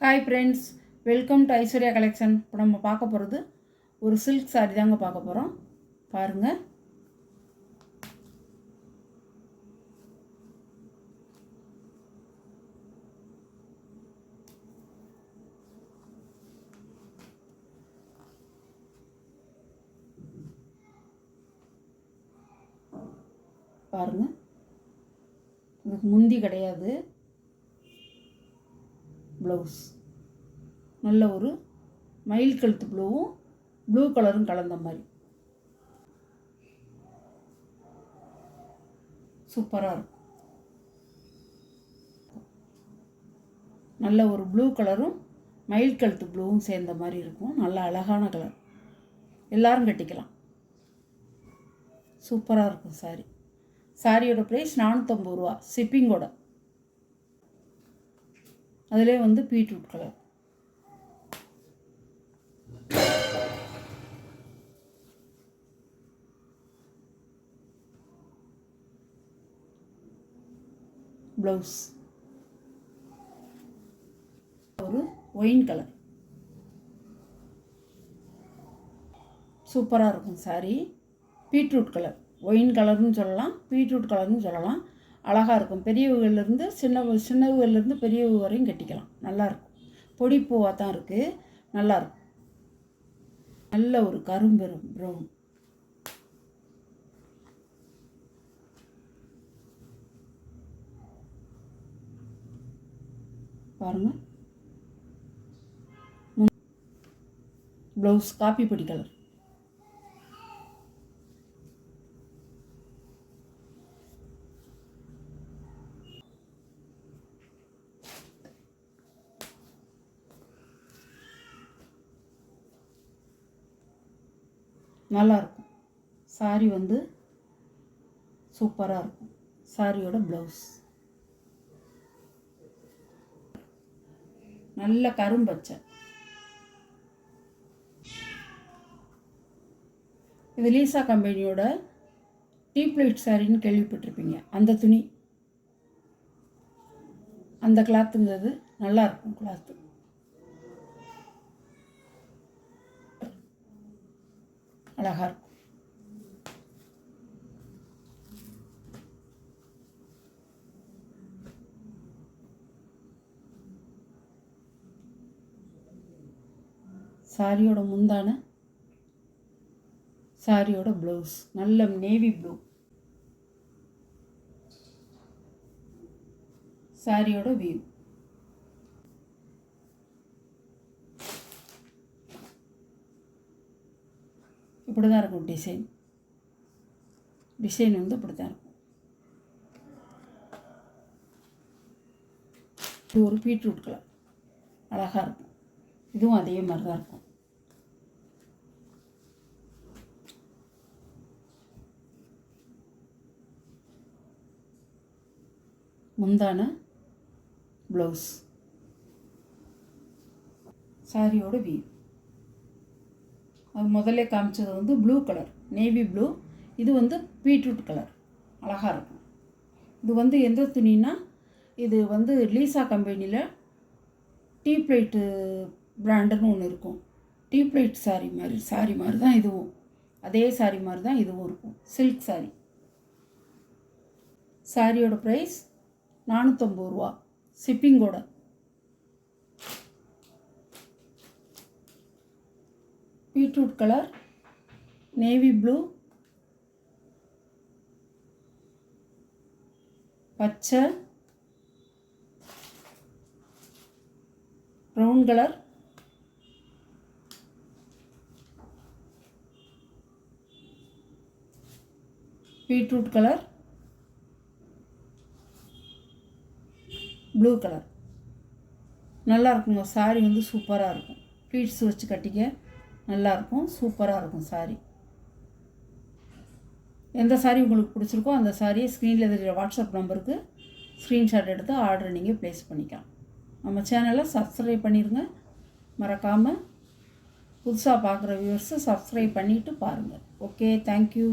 Hi friends, welcome to Aishwarya collection. இப்போ நம்ம பார்க்க போகிறது ஒரு சில்க் சாரி தாங்க பார்க்க போகிறோம். பாருங்கள், பாருங்கள், இதுக்கு முந்தி கிடையாது, ப்ளவுஸ் நல்ல ஒரு மயில் கழுத்து ப்ளூவும் ப்ளூ கலரும் கலந்த மாதிரி சூப்பராக இருக்கும். நல்ல ஒரு ப்ளூ கலரும் மயில் கழுத்து ப்ளூவும் சேர்ந்த மாதிரி இருக்கும். நல்ல அழகான கலர், எல்லாரும் கட்டிக்கலாம். சூப்பராக இருக்கும் சாரி. சாரியோட ப்ரைஸ் 450 ரூபா ஷிப்பிங்கோட. அதிலே வந்து பீட்ரூட் கலர். ப்ளவுஸ் ஒரு ஒயின் கலர். சூப்பராக இருக்கும் சாரி. பீட்ரூட் கலர், ஒயின் கலர்னு சொல்லலாம், பீட்ரூட் கலர்னு சொல்லலாம். அழகாக இருக்கும். பெரியவங்கள்லேருந்து சின்னவங்கள்லேருந்து பெரியவங்க வரையும் கட்டிக்கலாம். நல்லாயிருக்கும். பொடி பூவாக தான் இருக்குது, நல்லாயிருக்கும். நல்ல ஒரு கரும்பெரும் ப்ரௌன். பாருங்கள், ப்ளவுஸ் காப்பி பொடி கலர். நல்லாயிருக்கும். சாரி வந்து சூப்பராக இருக்கும். சாரியோட ப்ளவுஸ் நல்ல கரும்பச்சை. இது லீசா கம்பெனியோட டீப்ளைட் சாரின்னு கேள்விப்பட்டிருப்பீங்க. அந்த துணி, அந்த கிளாத்துங்கிறது நல்லாயிருக்கும். கிளாத்து அழகாக இருக்கும். சாரியோட முந்தான, சாரியோட ப்ளவுஸ் நல்ல நேவி ப்ளூ. சாரியோட வியூ இப்படி தான் இருக்கும். டிசைன் வந்து இப்படி தான் இருக்கும். இது ஒரு பீட்ரூட் கலர், அழகாக இருக்கும். இதுவும் அதே மாதிரி தான் இருக்கும். முந்தான, ப்ளவுஸ், சாரியோட வியூ. அது முதல்ல காமிச்சது வந்து ப்ளூ கலர், நேவி ப்ளூ. இது வந்து பீட்ரூட் கலர், அழகாக இருக்கும். இது வந்து எந்த துணின்னா, இது வந்து லீசா கம்பெனியில் டீப்ளைட்டு பிராண்டுன்னு ஒன்று இருக்கும். டீப்ளைட் சாரி மாதிரி தான் இதுவும். அதே சாரி மாதிரி தான் இதுவும் இருக்கும். Silk sorry. சாரியோட ப்ரைஸ் 450 ரூபா ஷிப்பிங்கோட. பீட்ரூட் கலர், நேவி ப்ளூ, பச்சை, brown colour, beetroot colour, blue colour. நல்லா இருக்குங்க. சாரி வந்து சூப்பராக இருக்கும். ப்ளீட்ஸ் வச்சு கட்டிக்க நல்லாயிருக்கும். சூப்பராக இருக்கும் சாரி. எந்த சாரி உங்களுக்கு பிடிச்சிருக்கோ அந்த சாரியை ஸ்க்ரீனில் தெரிகிற வாட்ஸ்அப் நம்பருக்கு ஸ்க்ரீன்ஷாட் எடுத்து ஆர்டர் நீங்கள் ப்ளேஸ் பண்ணிக்கலாம். நம்ம சேனலை சப்ஸ்கிரைப் பண்ணிடுங்க. மறக்காமல் புதுசாக பார்க்குற வியூவர்ஸை சப்ஸ்கிரைப் பண்ணிவிட்டு பாருங்கள். Okay, thank you.